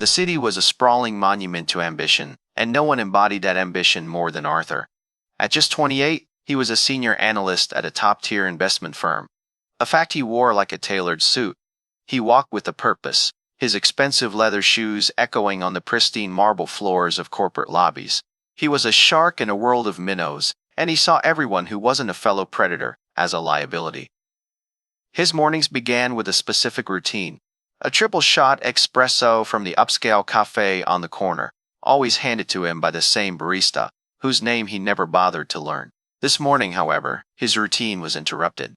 The city was a sprawling monument to ambition, and no one embodied that ambition more than Arthur. At just 28, he was a senior analyst at a top-tier investment firm. A fact he wore like a tailored suit. He walked with a purpose, his expensive leather shoes echoing on the pristine marble floors of corporate lobbies. He was a shark in a world of minnows, and he saw everyone who wasn't a fellow predator as a liability. His mornings began with a specific routine. A triple-shot espresso from the upscale cafe on the corner, always handed to him by the same barista, whose name he never bothered to learn. This morning, however, his routine was interrupted.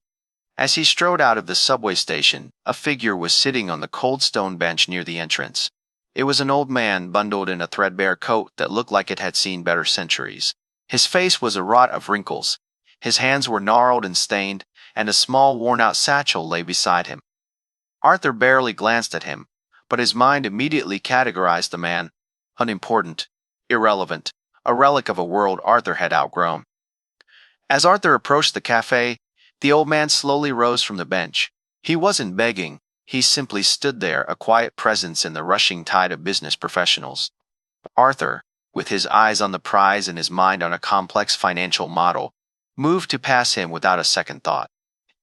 As he strode out of the subway station, a figure was sitting on the cold stone bench near the entrance. It was an old man bundled in a threadbare coat that looked like it had seen better centuries. His face was a rot of wrinkles. His hands were gnarled and stained, and a small worn-out satchel lay beside him. Arthur barely glanced at him, but his mind immediately categorized the man: unimportant, irrelevant, a relic of a world Arthur had outgrown. As Arthur approached the cafe, the old man slowly rose from the bench. He wasn't begging, he simply stood there, a quiet presence in the rushing tide of business professionals. Arthur, with his eyes on the prize and his mind on a complex financial model, moved to pass him without a second thought.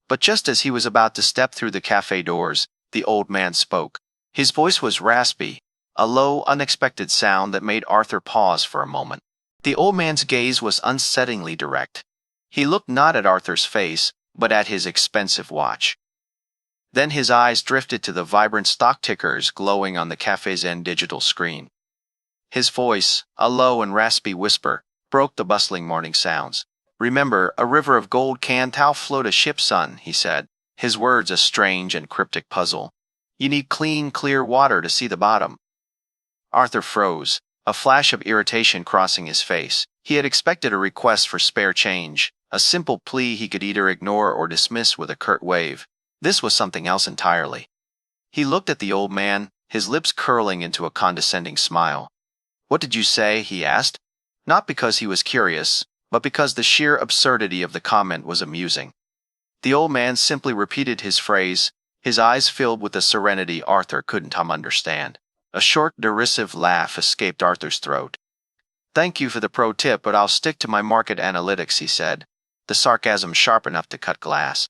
But just as he was about to step through the cafe doors, the old man spoke. His voice was raspy, a low, unexpected sound that made Arthur pause for a moment. The old man's gaze was unsettlingly direct. He looked not at Arthur's face, but at his expensive watch. Then his eyes drifted to the vibrant stock tickers glowing on the cafe's end digital screen. His voice, a low and raspy whisper, broke the bustling morning sounds. "Remember, a river of gold can't outfloat a ship, son," he said, his words a strange and cryptic puzzle. "You need clean, clear water to see the bottom." Arthur froze, a flash of irritation crossing his face. He had expected a request for spare change, a simple plea he could either ignore or dismiss with a curt wave. This was something else entirely. He looked at the old man, his lips curling into a condescending smile. "What did you say?" he asked, not because he was curious, but because the sheer absurdity of the comment was amusing. The old man simply repeated his phrase, his eyes filled with a serenity Arthur couldn't understand. A short, derisive laugh escaped Arthur's throat. "Thank you for the pro tip, but I'll stick to my market analytics," he said, the sarcasm sharp enough to cut glass.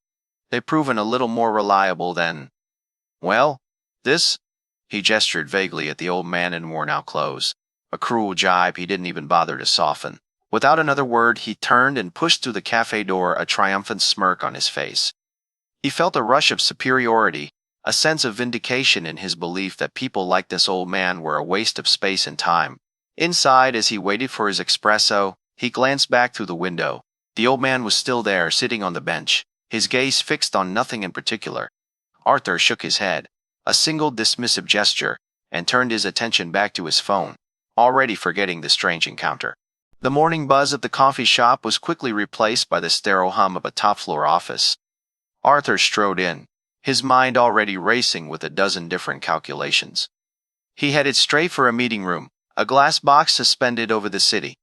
"They've proven a little more reliable than... well, this?" He gestured vaguely at the old man in worn-out clothes, a cruel jibe he didn't even bother to soften. Without another word, he turned and pushed through the cafe door, a triumphant smirk on his face. He felt a rush of superiority, a sense of vindication in his belief that people like this old man were a waste of space and time. Inside, as he waited for his espresso, he glanced back through the window. The old man was still there, sitting on the bench, his gaze fixed on nothing in particular. Arthur shook his head, a single dismissive gesture, and turned his attention back to his phone, already forgetting the strange encounter. The morning buzz of the coffee shop was quickly replaced by the sterile hum of a top-floor office. Arthur strode in, his mind already racing with a dozen different calculations. He headed straight for a meeting room, a glass box suspended over the city.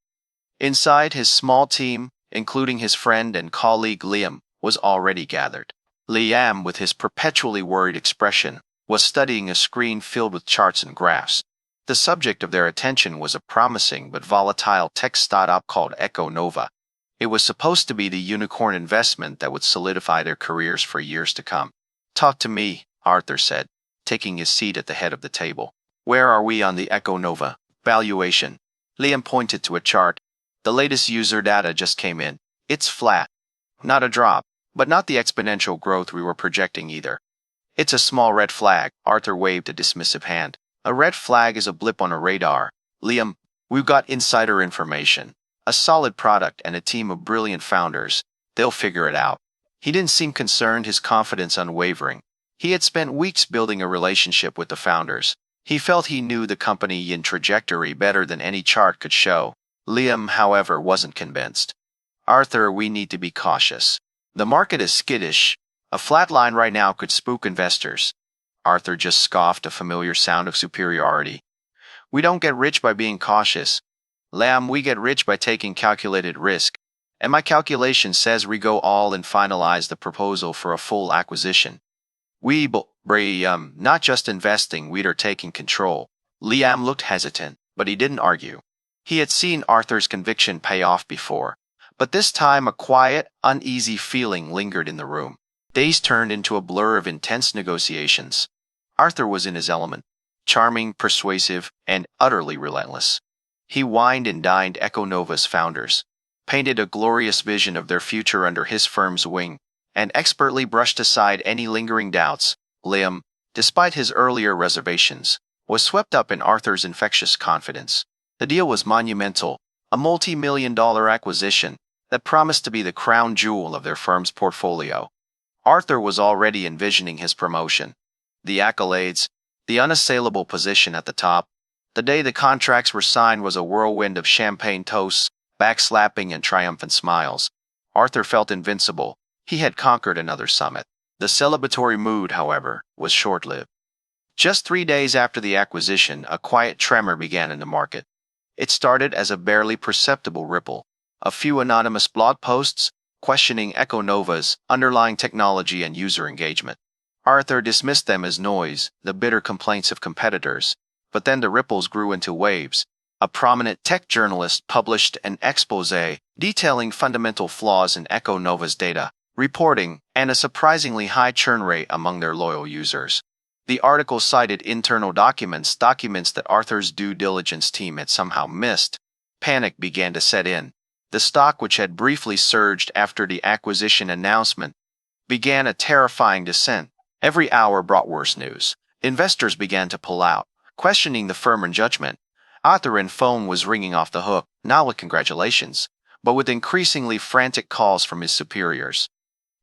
Inside, his small team, including his friend and colleague Liam, was already gathered. Liam, with his perpetually worried expression, was studying a screen filled with charts and graphs. The subject of their attention was a promising but volatile tech startup called Echo Nova. It was supposed to be the unicorn investment that would solidify their careers for years to come. "Talk to me," Arthur said, taking his seat at the head of the table. "Where are we on the Echo Nova valuation?" Liam pointed to a chart. "The latest user data just came in. It's flat. Not a drop, but not the exponential growth we were projecting either." "It's a small red flag," Arthur waved a dismissive hand. "A red flag is a blip on a radar. Liam, we've got insider information. A solid product and a team of brilliant founders. They'll figure it out." He didn't seem concerned, his confidence unwavering. He had spent weeks building a relationship with the founders. He felt he knew the company and trajectory better than any chart could show. Liam, however, wasn't convinced. "Arthur, we need to be cautious. The market is skittish. A flat line right now could spook investors." Arthur just scoffed, a familiar sound of superiority. "We don't get rich by being cautious. Liam, we get rich by taking calculated risk. And my calculation says we go all and finalize the proposal for a full acquisition. We not just investing, we're taking control." Liam looked hesitant, but he didn't argue. He had seen Arthur's conviction pay off before, but this time a quiet, uneasy feeling lingered in the room. Days turned into a blur of intense negotiations. Arthur was in his element, charming, persuasive, and utterly relentless. He wined and dined Echo Nova's founders, painted a glorious vision of their future under his firm's wing, and expertly brushed aside any lingering doubts. Liam, despite his earlier reservations, was swept up in Arthur's infectious confidence. The deal was monumental, a multi-million-dollar acquisition that promised to be the crown jewel of their firm's portfolio. Arthur was already envisioning his promotion. The accolades, the unassailable position at the top. The day the contracts were signed was a whirlwind of champagne toasts, backslapping, and triumphant smiles. Arthur felt invincible. He had conquered another summit. The celebratory mood, however, was short-lived. Just 3 days after the acquisition, a quiet tremor began in the market. It started as a barely perceptible ripple. A few anonymous blog posts questioning Echo Nova's underlying technology and user engagement. Arthur dismissed them as noise, the bitter complaints of competitors. But then the ripples grew into waves. A prominent tech journalist published an exposé detailing fundamental flaws in Echo Nova's data, reporting, and a surprisingly high churn rate among their loyal users. The article cited internal documents that Arthur's due diligence team had somehow missed. Panic began to set in. The stock, which had briefly surged after the acquisition announcement, began a terrifying descent. Every hour brought worse news. Investors began to pull out, questioning the firm and judgment. Arthur's phone was ringing off the hook, not with congratulations, but with increasingly frantic calls from his superiors.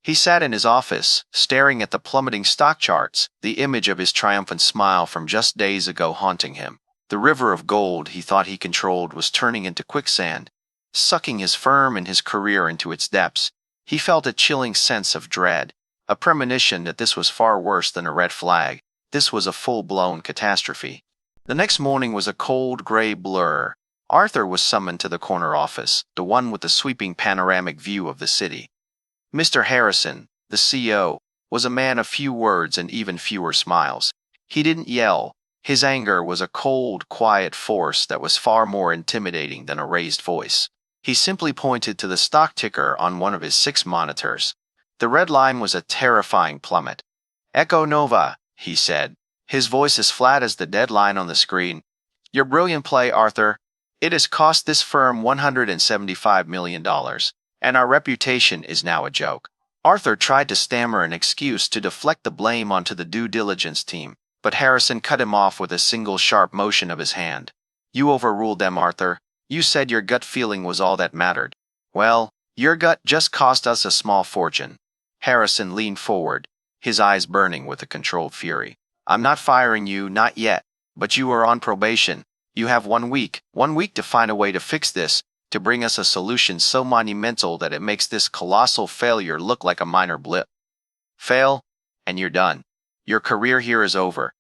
He sat in his office, staring at the plummeting stock charts, the image of his triumphant smile from just days ago haunting him. The river of gold he thought he controlled was turning into quicksand, sucking his firm and his career into its depths. He felt a chilling sense of dread, a premonition that this was far worse than a red flag. This was a full-blown catastrophe. The next morning was a cold, gray blur. Arthur was summoned to the corner office, the one with the sweeping panoramic view of the city. Mr. Harrison, the CEO, was a man of few words and even fewer smiles. He didn't yell. His anger was a cold, quiet force that was far more intimidating than a raised voice. He simply pointed to the stock ticker on one of his 6 monitors. The red line was a terrifying plummet. "Echo Nova," he said, his voice as flat as the dead line on the screen. "Your brilliant play, Arthur. It has cost this firm $175 million, and our reputation is now a joke." Arthur tried to stammer an excuse to deflect the blame onto the due diligence team, but Harrison cut him off with a single sharp motion of his hand. "You overruled them, Arthur. You said your gut feeling was all that mattered. Well, your gut just cost us a small fortune." Harrison leaned forward, his eyes burning with a controlled fury. "I'm not firing you, not yet, but you are on probation. You have 1 week to find a way to fix this, to bring us a solution so monumental that it makes this colossal failure look like a minor blip. Fail, and you're done. Your career here is over."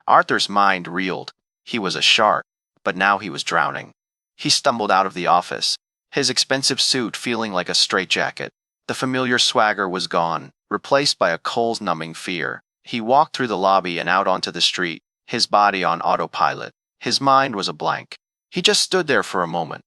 Arthur's mind reeled. He was a shark, but now he was drowning. He stumbled out of the office, his expensive suit feeling like a straitjacket. The familiar swagger was gone, replaced by a cold-numbing fear. He walked through the lobby and out onto the street, his body on autopilot. His mind was a blank. He just stood there for a moment,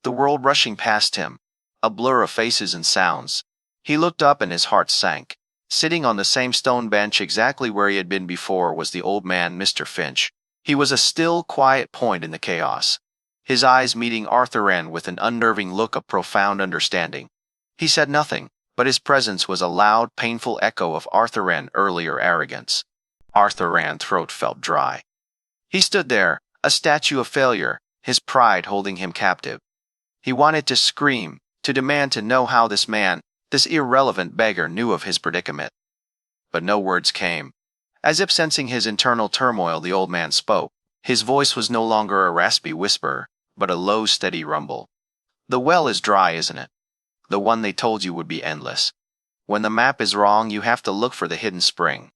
the world rushing past him, a blur of faces and sounds. He looked up and his heart sank. Sitting on the same stone bench exactly where he had been before was the old man, Mr. Finch. He was a still, quiet point in the chaos, his eyes meeting Arthur with an unnerving look of profound understanding. He said nothing, but his presence was a loud, painful echo of Arthur's earlier arrogance. Arthur's throat felt dry. He stood there, a statue of failure, his pride holding him captive. He wanted to scream, to demand to know how this man, this irrelevant beggar, knew of his predicament. But no words came. As if sensing his internal turmoil, the old man spoke. His voice was no longer a raspy whisper, but a low, steady rumble. "The well is dry, isn't it? The one they told you would be endless. When the map is wrong, you have to look for the hidden spring."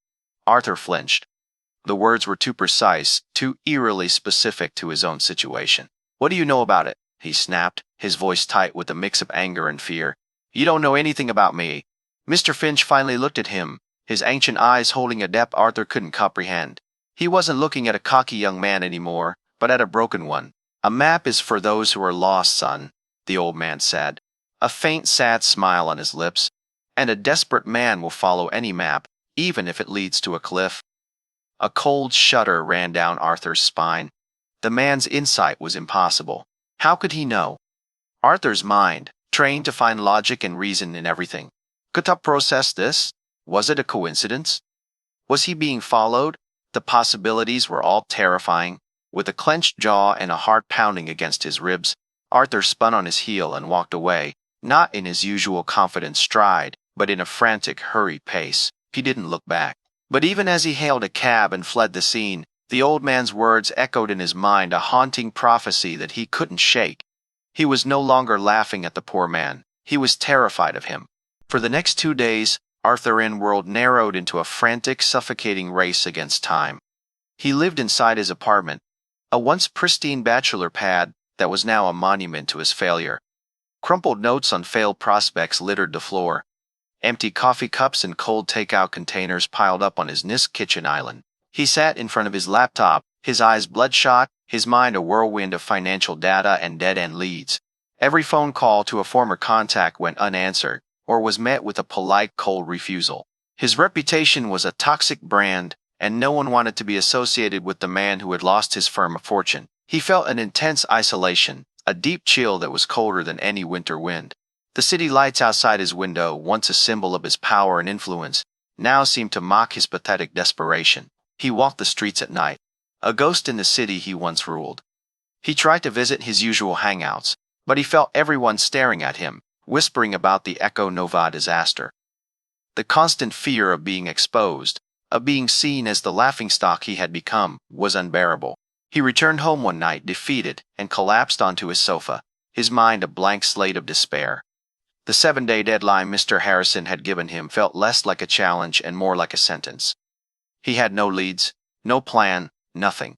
Arthur flinched. The words were too precise, too eerily specific to his own situation. "What do you know about it?" he snapped, his voice tight with a mix of anger and fear. "You don't know anything about me." Mr. Finch finally looked at him, his ancient eyes holding a depth Arthur couldn't comprehend. He wasn't looking at a cocky young man anymore. but at a broken one. A map is for those who are lost, son, the old man said, a faint sad smile on his lips, and a desperate man will follow any map, even if it leads to a cliff. A cold shudder ran down Arthur's spine. The man's insight was impossible. How could he know? Arthur's mind, trained to find logic and reason in everything, could not process this. Was it a coincidence? Was he being followed? The possibilities were all terrifying. With a clenched jaw and a heart pounding against his ribs, Arthur spun on his heel and walked away, not in his usual confident stride, but in a frantic, hurried pace. He didn't look back. But even as he hailed a cab and fled the scene, the old man's words echoed in his mind, a haunting prophecy that he couldn't shake. He was no longer laughing at the poor man. He was terrified of him. For the next 2 days, Arthur's world narrowed into a frantic, suffocating race against time. He lived inside his apartment, a once pristine bachelor pad that was now a monument to his failure. Crumpled notes on failed prospects littered the floor. Empty coffee cups and cold takeout containers piled up on his NIST kitchen island. He sat in front of his laptop, his eyes bloodshot, his mind a whirlwind of financial data and dead-end leads. Every phone call to a former contact went unanswered, or was met with a polite, cold refusal. His reputation was a toxic brand, and no one wanted to be associated with the man who had lost his firm a fortune. He felt an intense isolation, a deep chill that was colder than any winter wind. The city lights outside his window, once a symbol of his power and influence, now seemed to mock his pathetic desperation. He walked the streets at night, a ghost in the city he once ruled. He tried to visit his usual hangouts, but he felt everyone staring at him, whispering about the Echo Nova disaster. The constant fear of being exposed, of being seen as the laughingstock he had become, was unbearable. He returned home one night defeated and collapsed onto his sofa, his mind a blank slate of despair. The 7-day deadline Mr. Harrison had given him felt less like a challenge and more like a sentence. He had no leads, no plan, nothing.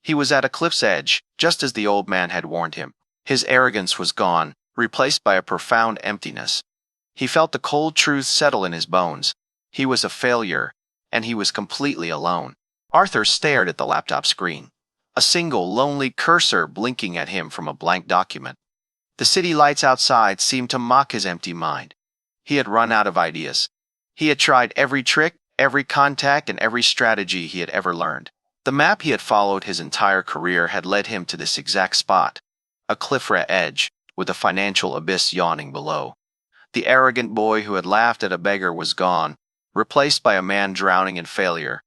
He was at a cliff's edge, just as the old man had warned him. His arrogance was gone, replaced by a profound emptiness. He felt the cold truth settle in his bones. He was a failure, and he was completely alone. Arthur stared at the laptop screen, a single lonely cursor blinking at him from a blank document. The city lights outside seemed to mock his empty mind. He had run out of ideas. He had tried every trick, every contact, and every strategy he had ever learned. The map he had followed his entire career had led him to this exact spot, a cliff edge, with a financial abyss yawning below. The arrogant boy who had laughed at a beggar was gone, replaced by a man drowning in failure.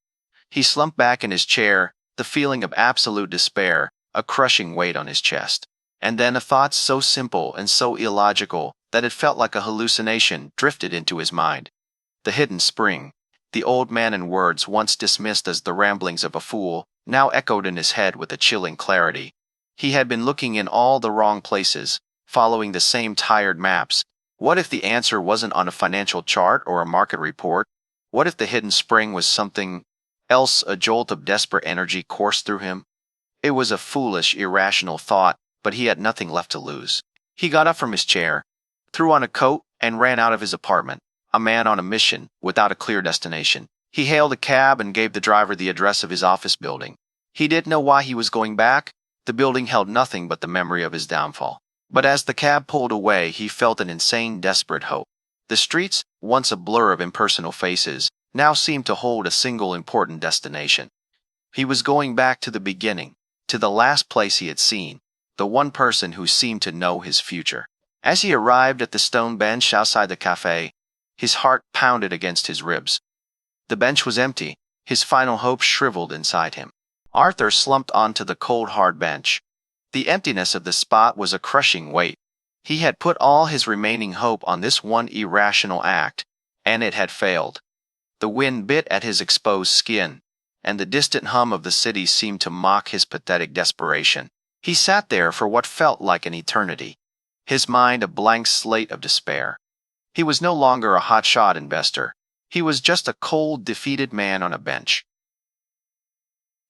He slumped back in his chair, the feeling of absolute despair, a crushing weight on his chest. And then a thought so simple and so illogical that it felt like a hallucination drifted into his mind. The hidden spring, the old man in words once dismissed as the ramblings of a fool, now echoed in his head with a chilling clarity. He had been looking in all the wrong places, following the same tired maps. What if the answer wasn't on a financial chart or a market report? What if the hidden spring was something else? A jolt of desperate energy coursed through him. It was a foolish, irrational thought, but he had nothing left to lose. He got up from his chair, threw on a coat, and ran out of his apartment, a man on a mission, without a clear destination. He hailed a cab and gave the driver the address of his office building. He didn't know why he was going back. The building held nothing but the memory of his downfall. But as the cab pulled away, he felt an insane, desperate hope. The streets, once a blur of impersonal faces, now seemed to hold a single important destination. He was going back to the beginning, to the last place he had seen, the one person who seemed to know his future. As he arrived at the stone bench outside the cafe, his heart pounded against his ribs. The bench was empty, his final hope shriveled inside him. Arthur slumped onto the cold, hard bench. The emptiness of the spot was a crushing weight. He had put all his remaining hope on this one irrational act, and it had failed. The wind bit at his exposed skin, and the distant hum of the city seemed to mock his pathetic desperation. He sat there for what felt like an eternity, his mind a blank slate of despair. He was no longer a hotshot investor. He was just a cold, defeated man on a bench.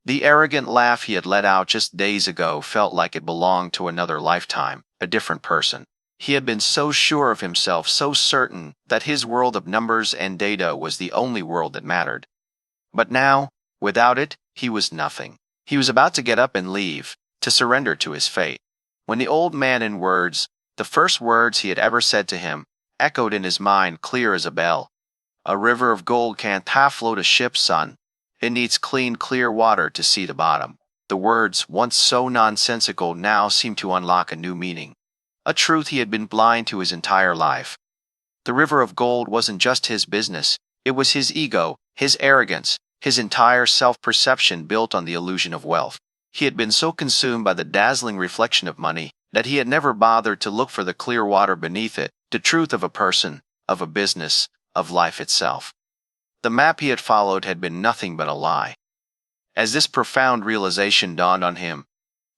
The arrogant laugh he had let out just days ago felt like it belonged to another lifetime, a different person. He had been so sure of himself, so certain that his world of numbers and data was the only world that mattered. But now, without it, he was nothing. He was about to get up and leave, to surrender to his fate. When the old man in words, the first words he had ever said to him, echoed in his mind clear as a bell. A river of gold can't half float a ship, son. It needs clean, clear water to see the bottom. The words, once so nonsensical, now seemed to unlock a new meaning. A truth he had been blind to his entire life. The river of gold wasn't just his business. It was his ego, his arrogance, his entire self-perception built on the illusion of wealth. He had been so consumed by the dazzling reflection of money that he had never bothered to look for the clear water beneath it, the truth of a person, of a business, of life itself. The map he had followed had been nothing but a lie. As this profound realization dawned on him,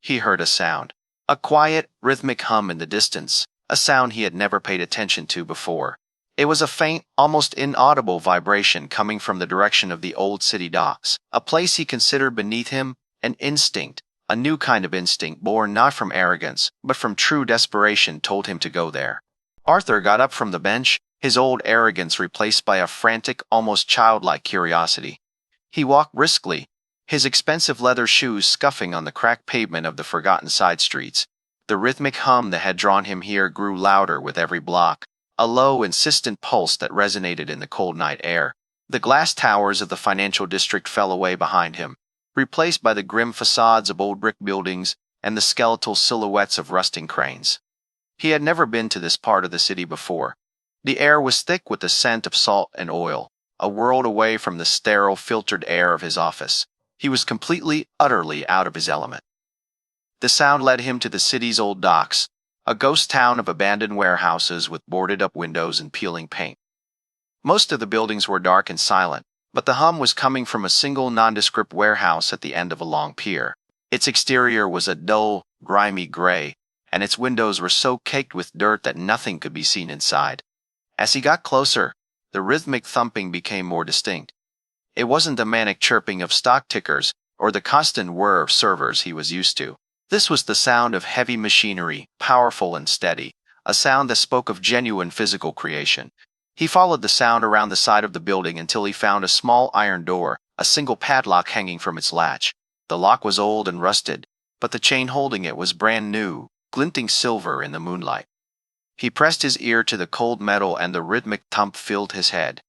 he heard a sound. A quiet, rhythmic hum in the distance, a sound he had never paid attention to before. It was a faint, almost inaudible vibration coming from the direction of the old city docks, a place he considered beneath him, an instinct, a new kind of instinct born not from arrogance, but from true desperation told him to go there. Arthur got up from the bench, his old arrogance replaced by a frantic, almost childlike curiosity. He walked briskly, his expensive leather shoes scuffing on the cracked pavement of the forgotten side streets. The rhythmic hum that had drawn him here grew louder with every block, a low, insistent pulse that resonated in the cold night air. The glass towers of the financial district fell away behind him, replaced by the grim facades of old brick buildings and the skeletal silhouettes of rusting cranes. He had never been to this part of the city before. The air was thick with the scent of salt and oil, a world away from the sterile, filtered air of his office. He was completely, utterly out of his element. The sound led him to the city's old docks, a ghost town of abandoned warehouses with boarded-up windows and peeling paint. Most of the buildings were dark and silent, but the hum was coming from a single nondescript warehouse at the end of a long pier. Its exterior was a dull, grimy gray, and its windows were so caked with dirt that nothing could be seen inside. As he got closer, the rhythmic thumping became more distinct. It wasn't the manic chirping of stock tickers or the constant whir of servers he was used to. This was the sound of heavy machinery, powerful and steady, a sound that spoke of genuine physical creation. He followed the sound around the side of the building until he found a small iron door, a single padlock hanging from its latch. The lock was old and rusted, but the chain holding it was brand new, glinting silver in the moonlight. He pressed his ear to the cold metal and the rhythmic thump filled his head.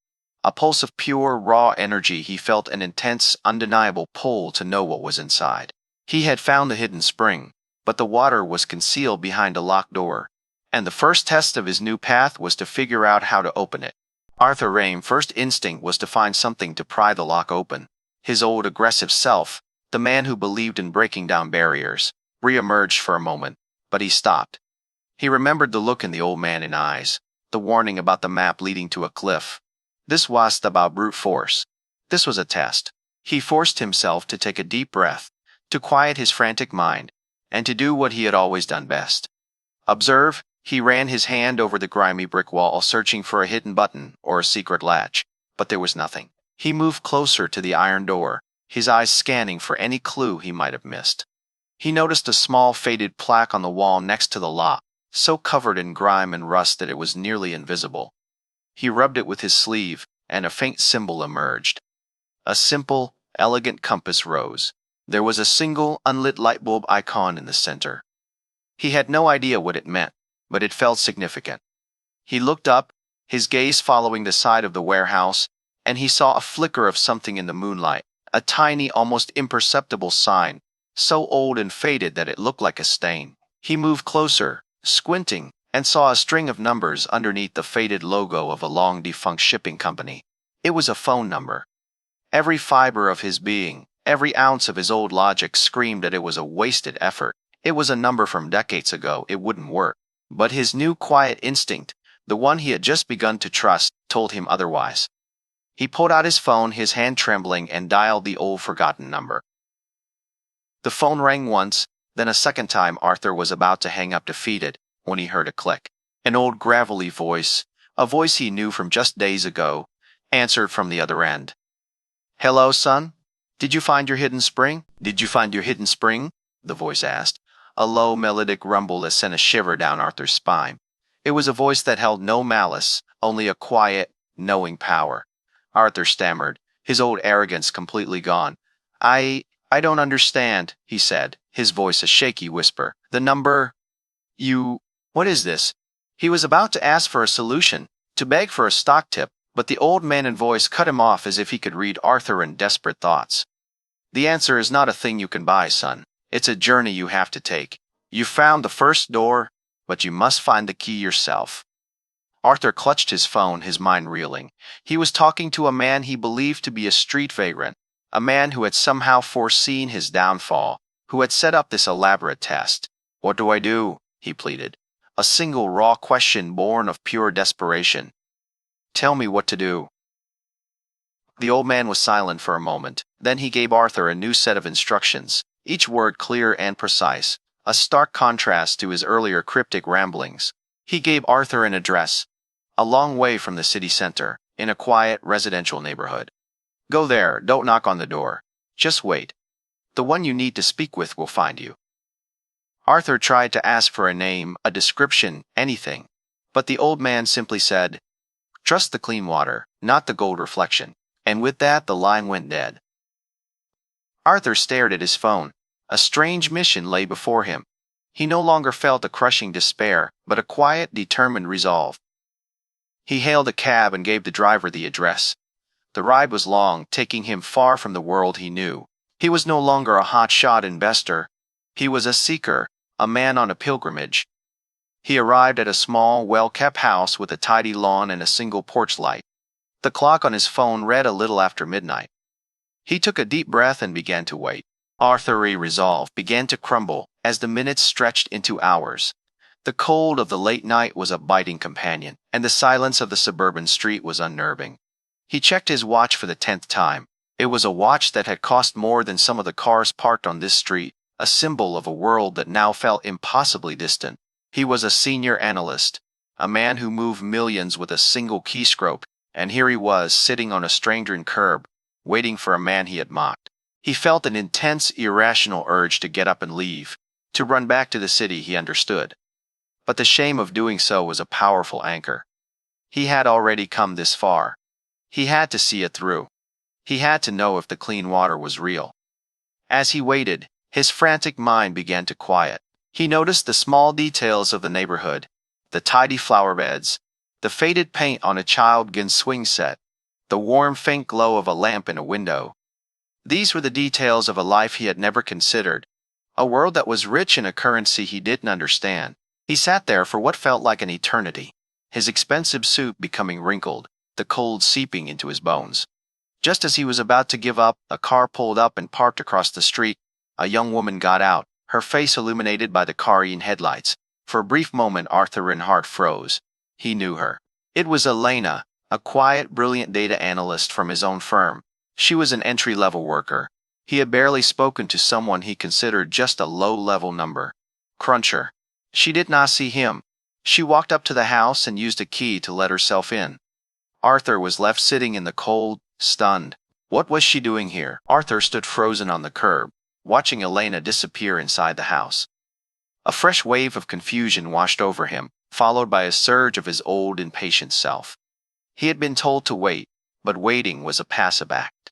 A pulse of pure, raw energy. He felt an intense, undeniable pull to know what was inside. He had found the hidden spring, but the water was concealed behind a locked door, and the first test of his new path was to figure out how to open it. Arthur Rame's first instinct was to find something to pry the lock open. His old aggressive self, the man who believed in breaking down barriers, re-emerged for a moment, but he stopped. He remembered the look in the old man's eyes, the warning about the map leading to a cliff. This wasn't about brute force. This was a test. He forced himself to take a deep breath, to quiet his frantic mind, and to do what he had always done best. Observe. He ran his hand over the grimy brick wall, searching for a hidden button or a secret latch, but there was nothing. He moved closer to the iron door, his eyes scanning for any clue he might have missed. He noticed a small faded plaque on the wall next to the lock, so covered in grime and rust that it was nearly invisible. He rubbed it with his sleeve, and a faint symbol emerged. A simple, elegant compass rose. There was a single, unlit light bulb icon in the center. He had no idea what it meant, but it felt significant. He looked up, his gaze following the side of the warehouse, and he saw a flicker of something in the moonlight, a tiny, almost imperceptible sign, so old and faded that it looked like a stain. He moved closer, squinting, and saw a string of numbers underneath the faded logo of a long-defunct shipping company. It was a phone number. Every fiber of his being, every ounce of his old logic screamed that it was a wasted effort. It was a number from decades ago. It wouldn't work. But his new quiet instinct, the one he had just begun to trust, told him otherwise. He pulled out his phone, his hand trembling, and dialed the old forgotten number. The phone rang once, then a second time. Arthur was about to hang up defeated when he heard a click. An old gravelly voice, a voice he knew from just days ago, answered from the other end. "Hello, son? Did you find your hidden spring? Did you find your hidden spring?" the voice asked, a low melodic rumble that sent a shiver down Arthur's spine. It was a voice that held no malice, only a quiet, knowing power. Arthur stammered, his old arrogance completely gone. I don't understand," he said, his voice a shaky whisper. The number? You... What is this? He was about to ask for a solution, to beg for a stock tip, but the old man and voice cut him off as if he could read Arthur in desperate thoughts. The answer is not a thing you can buy, son. It's a journey you have to take. You found the first door, but you must find the key yourself. Arthur clutched his phone, his mind reeling. He was talking to a man he believed to be a street vagrant, a man who had somehow foreseen his downfall, who had set up this elaborate test. What do I do? He pleaded. A single raw question born of pure desperation. Tell me what to do. The old man was silent for a moment. Then he gave Arthur a new set of instructions, each word clear and precise, a stark contrast to his earlier cryptic ramblings. He gave Arthur an address, a long way from the city center, in a quiet residential neighborhood. Go there, don't knock on the door. Just wait. The one you need to speak with will find you. Arthur tried to ask for a name, a description, anything, but the old man simply said, Trust the clean water, not the gold reflection, and with that the line went dead. Arthur stared at his phone. A strange mission lay before him. He no longer felt a crushing despair, but a quiet, determined resolve. He hailed a cab and gave the driver the address. The ride was long, taking him far from the world he knew. He was no longer a hot-shot investor. He was a seeker, a man on a pilgrimage. He arrived at a small, well-kept house with a tidy lawn and a single porch light. The clock on his phone read a little after midnight. He took a deep breath and began to wait. Arthur's resolve began to crumble as the minutes stretched into hours. The cold of the late night was a biting companion, and the silence of the suburban street was unnerving. He checked his watch for the 10th time. It was a watch that had cost more than some of the cars parked on this street, a symbol of a world that now felt impossibly distant. He was a senior analyst, a man who moved millions with a single keystroke, and here he was sitting on a stranger curb, waiting for a man he had mocked. He felt an intense, irrational urge to get up and leave, to run back to the city he understood. But the shame of doing so was a powerful anchor. He had already come this far. He had to see it through. He had to know if the clean water was real. As he waited, his frantic mind began to quiet. He noticed the small details of the neighborhood, the tidy flower beds, the faded paint on a child's swing set, the warm, faint glow of a lamp in a window. These were the details of a life he had never considered, a world that was rich in a currency he didn't understand. He sat there for what felt like an eternity, his expensive suit becoming wrinkled, the cold seeping into his bones. Just as he was about to give up, a car pulled up and parked across the street. A young woman got out, her face illuminated by the car's headlights. For a brief moment, Arthur's heart froze. He knew her. It was Elena, a quiet, brilliant data analyst from his own firm. She was an entry-level worker. He had barely spoken to someone he considered just a low-level number. Cruncher. She did not see him. She walked up to the house and used a key to let herself in. Arthur was left sitting in the cold, stunned. What was she doing here? Arthur stood frozen on the curb, watching Elena disappear inside the house. A fresh wave of confusion washed over him, followed by a surge of his old, impatient self. He had been told to wait, but waiting was a passive act.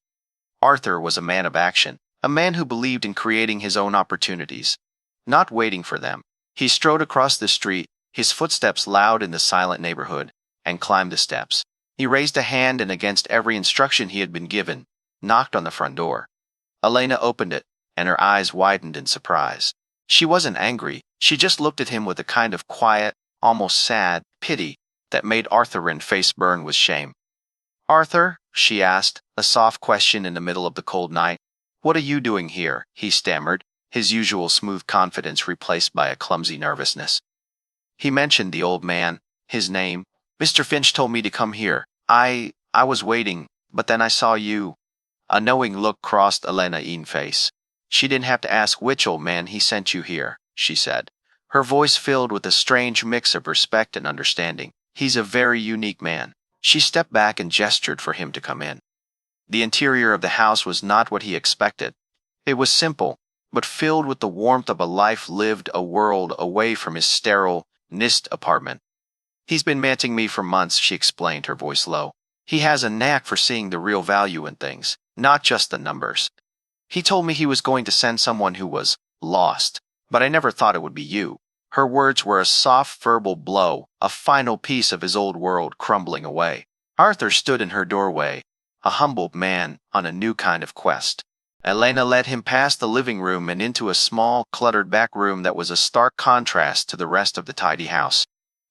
Arthur was a man of action, a man who believed in creating his own opportunities, not waiting for them. He strode across the street, his footsteps loud in the silent neighborhood, and climbed the steps. He raised a hand and against every instruction he had been given, knocked on the front door. Elena opened it, and her eyes widened in surprise. She wasn't angry, she just looked at him with a kind of quiet, almost sad, pity that made Arthur's face burn with shame. Arthur, she asked, a soft question in the middle of the cold night. What are you doing here? He stammered, his usual smooth confidence replaced by a clumsy nervousness. He mentioned the old man, his name. Mr. Finch told me to come here. I was waiting, but then I saw you. A knowing look crossed Elena's face. She didn't have to ask which old man he sent you here, she said, her voice filled with a strange mix of respect and understanding. He's a very unique man. She stepped back and gestured for him to come in. The interior of the house was not what he expected. It was simple, but filled with the warmth of a life lived a world away from his sterile, NIST apartment. He's been mentoring me for months, she explained, her voice low. He has a knack for seeing the real value in things, not just the numbers. He told me he was going to send someone who was lost. But I never thought it would be you. Her words were a soft verbal blow, a final piece of his old world crumbling away. Arthur stood in her doorway, a humble man on a new kind of quest. Elena led him past the living room and into a small, cluttered back room that was a stark contrast to the rest of the tidy house.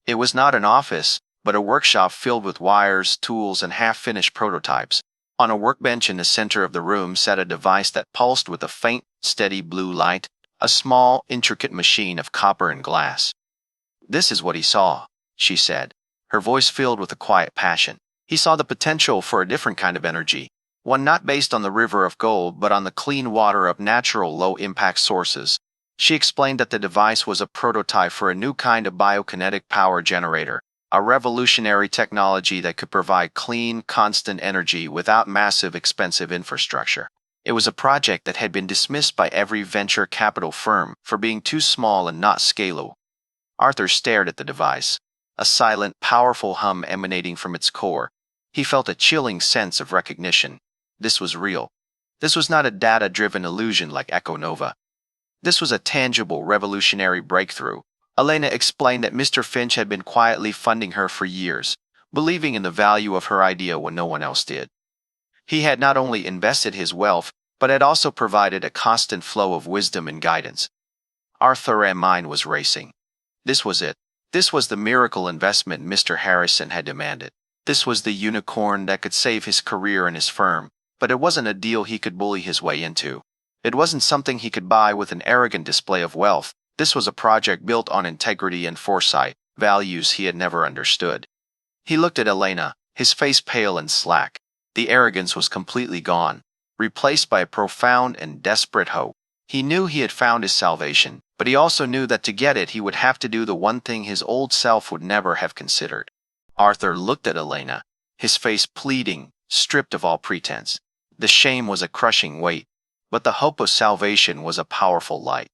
It was not an office, but a workshop filled with wires, tools, and half-finished prototypes. On a workbench in the center of the room sat a device that pulsed with a faint, steady blue light, a small, intricate machine of copper and glass. "This is what he saw," she said, her voice filled with a quiet passion. He saw the potential for a different kind of energy, one not based on the river of gold but on the clean water of natural low-impact sources. She explained that the device was a prototype for a new kind of biokinetic power generator, a revolutionary technology that could provide clean, constant energy without massive, expensive infrastructure. It was a project that had been dismissed by every venture capital firm for being too small and not scalable. Arthur stared at the device, a silent, powerful hum emanating from its core. He felt a chilling sense of recognition. This was real. This was not a data-driven illusion like Echo Nova. This was a tangible, revolutionary breakthrough. Elena explained that Mr. Finch had been quietly funding her for years, believing in the value of her idea when no one else did. He had not only invested his wealth, but had also provided a constant flow of wisdom and guidance. Arthur's mind was racing. This was it. This was the miracle investment Mr. Harrison had demanded. This was the unicorn that could save his career and his firm, but it wasn't a deal he could bully his way into. It wasn't something he could buy with an arrogant display of wealth. This was a project built on integrity and foresight, values he had never understood. He looked at Elena, his face pale and slack. The arrogance was completely gone, replaced by a profound and desperate hope. He knew he had found his salvation, but he also knew that to get it he would have to do the one thing his old self would never have considered. Arthur looked at Elena, his face pleading, stripped of all pretense. The shame was a crushing weight, but the hope of salvation was a powerful light.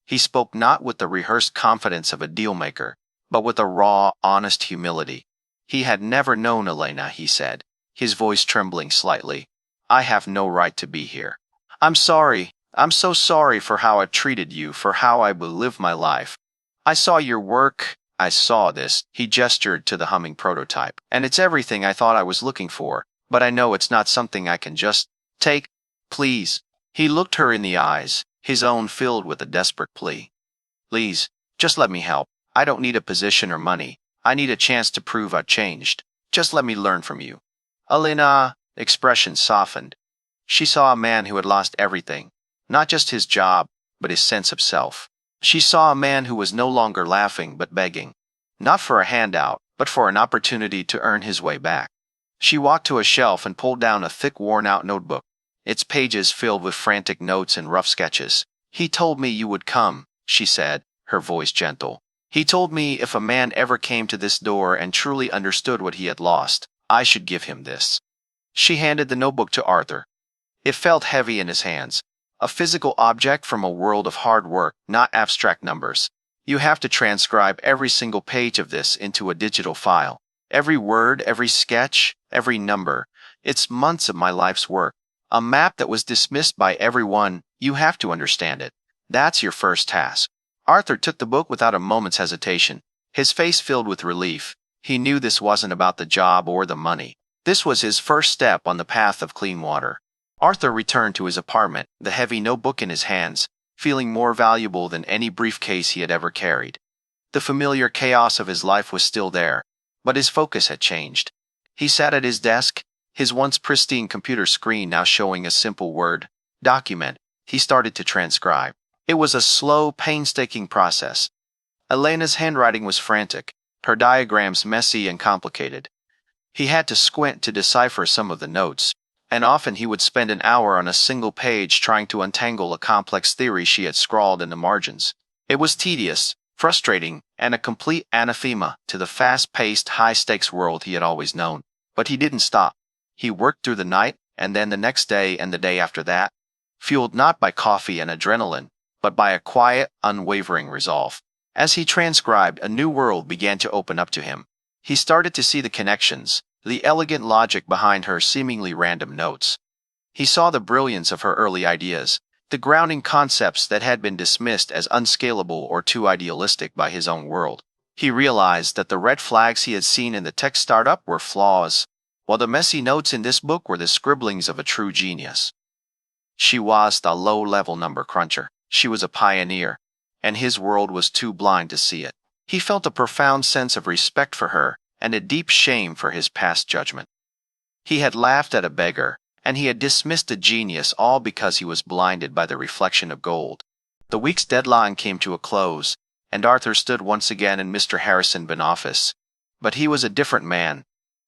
He spoke not with the rehearsed confidence of a dealmaker, but with a raw, honest humility. He had never known Elena, he said, his voice trembling slightly. "I have no right to be here. I'm sorry. I'm so sorry for how I treated you, for how I will live my life. I saw your work. I saw this." He gestured to the humming prototype. "And it's everything I thought I was looking for, but I know it's not something I can just take. Please." He looked her in the eyes, his own filled with a desperate plea. "Please, just let me help. I don't need a position or money. I need a chance to prove I've changed. Just let me learn from you." Elena's expression softened. She saw a man who had lost everything, not just his job, but his sense of self. She saw a man who was no longer laughing but begging, not for a handout, but for an opportunity to earn his way back. She walked to a shelf and pulled down a thick, worn-out notebook, its pages filled with frantic notes and rough sketches. "He told me you would come," she said, her voice gentle. "He told me if a man ever came to this door and truly understood what he had lost, I should give him this." She handed the notebook to Arthur. It felt heavy in his hands, a physical object from a world of hard work, not abstract numbers. "You have to transcribe every single page of this into a digital file. Every word, every sketch, every number. It's months of my life's work. A map that was dismissed by everyone. You have to understand it. That's your first task." Arthur took the book without a moment's hesitation, his face filled with relief. He knew this wasn't about the job or the money. This was his first step on the path of clean water. Arthur returned to his apartment, the heavy notebook in his hands, feeling more valuable than any briefcase he had ever carried. The familiar chaos of his life was still there, but his focus had changed. He sat at his desk, his once pristine computer screen now showing a simple word, "document." He started to transcribe. It was a slow, painstaking process. Elena's handwriting was frantic, her diagrams messy and complicated. He had to squint to decipher some of the notes, and often he would spend an hour on a single page trying to untangle a complex theory she had scrawled in the margins. It was tedious, frustrating, and a complete anathema to the fast-paced, high-stakes world he had always known. But he didn't stop. He worked through the night, and then the next day and the day after that, fueled not by coffee and adrenaline, but by a quiet, unwavering resolve. As he transcribed, a new world began to open up to him. He started to see the connections, the elegant logic behind her seemingly random notes. He saw the brilliance of her early ideas, the grounding concepts that had been dismissed as unscalable or too idealistic by his own world. He realized that the red flags he had seen in the tech startup were flaws, while the messy notes in this book were the scribblings of a true genius. She was the low-level number cruncher. She was a pioneer, and his world was too blind to see it. He felt a profound sense of respect for her and a deep shame for his past judgment. He had laughed at a beggar, and he had dismissed a genius all because he was blinded by the reflection of gold. The week's deadline came to a close, and Arthur stood once again in Mr. Harrison Ben's office. But he was a different man.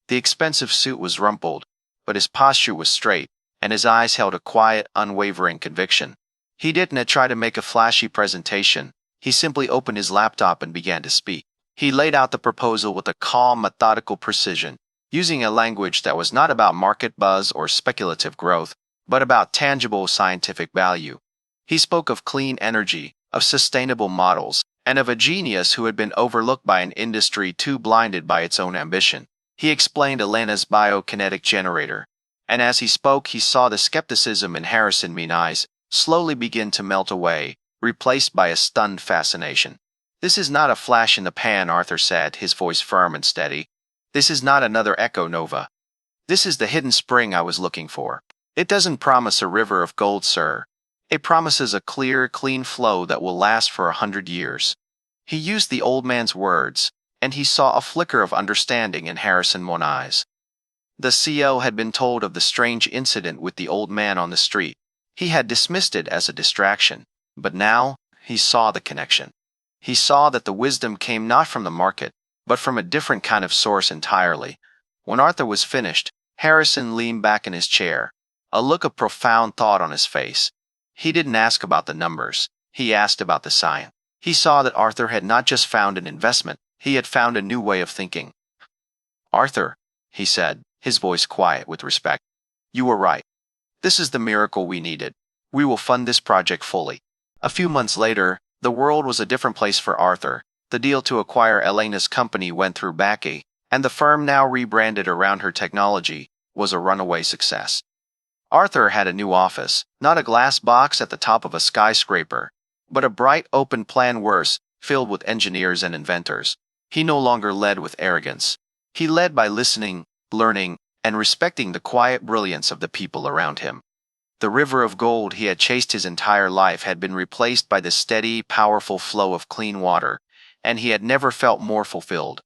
The expensive suit was rumpled, but his posture was straight, and his eyes held a quiet, unwavering conviction. He didn't try to make a flashy presentation. He simply opened his laptop and began to speak. He laid out the proposal with a calm, methodical precision, using a language that was not about market buzz or speculative growth, but about tangible scientific value. He spoke of clean energy, of sustainable models, and of a genius who had been overlooked by an industry too blinded by its own ambition. He explained Elena's biokinetic generator, and as he spoke he saw the skepticism in Harrison Ben's eyes slowly begin to melt away, replaced by a stunned fascination. "This is not a flash in the pan," Arthur said, his voice firm and steady. "This is not another Echo Nova. This is the hidden spring I was looking for. It doesn't promise a river of gold, sir. It promises a clear, clean flow that will last for 100 years." He used the old man's words, and he saw a flicker of understanding in Harrison Ben's eyes. The CO had been told of the strange incident with the old man on the street. He had dismissed it as a distraction, but now he saw the connection. He saw that the wisdom came not from the market, but from a different kind of source entirely. When Arthur was finished, Harrison leaned back in his chair, a look of profound thought on his face. He didn't ask about the numbers. He asked about the science. He saw that Arthur had not just found an investment, he had found a new way of thinking. "Arthur," he said, his voice quiet with respect, "you were right. This is the miracle we needed. We will fund this project fully." A few months later, the world was a different place for Arthur. The deal to acquire Elena's company went through Backey, and the firm, now rebranded around her technology, was a runaway success. Arthur had a new office, not a glass box at the top of a skyscraper, but a bright open plan worse, filled with engineers and inventors. He no longer led with arrogance. He led by listening, learning, and respecting the quiet brilliance of the people around him. The river of gold he had chased his entire life had been replaced by the steady, powerful flow of clean water, and he had never felt more fulfilled.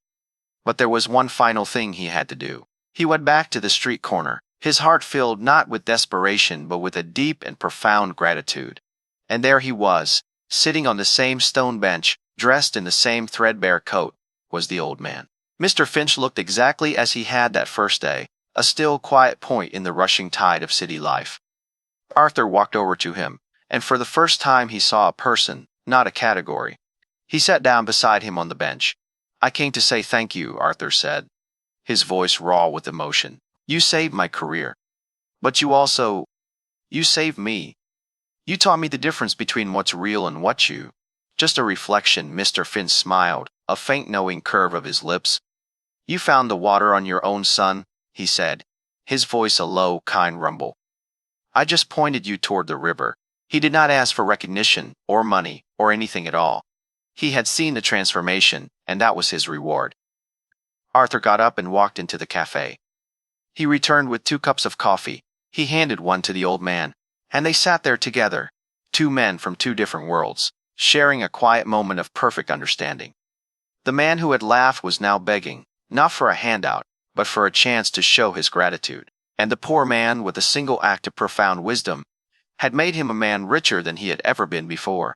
But there was one final thing he had to do. He went back to the street corner, his heart filled not with desperation but with a deep and profound gratitude. And there he was, sitting on the same stone bench, dressed in the same threadbare coat, was the old man. Mr. Finch looked exactly as he had that first day, a still, quiet point in the rushing tide of city life. Arthur walked over to him, and for the first time he saw a person, not a category. He sat down beside him on the bench. "I came to say thank you," Arthur said, his voice raw with emotion. "You saved my career. But you saved me. You taught me the difference between what's real and what you—" "Just a reflection," Mr. Finch smiled, a faint knowing curve of his lips. "You found the water on your own, son," he said, his voice a low, kind rumble. "I just pointed you toward the river." He did not ask for recognition, or money, or anything at all. He had seen the transformation, and that was his reward. Arthur got up and walked into the cafe. He returned with 2 cups of coffee. He handed one to the old man, and they sat there together, 2 men from 2 different worlds, sharing a quiet moment of perfect understanding. The man who had laughed was now begging, not for a handout, but for a chance to show his gratitude. And the poor man, with a single act of profound wisdom, had made him a man richer than he had ever been before.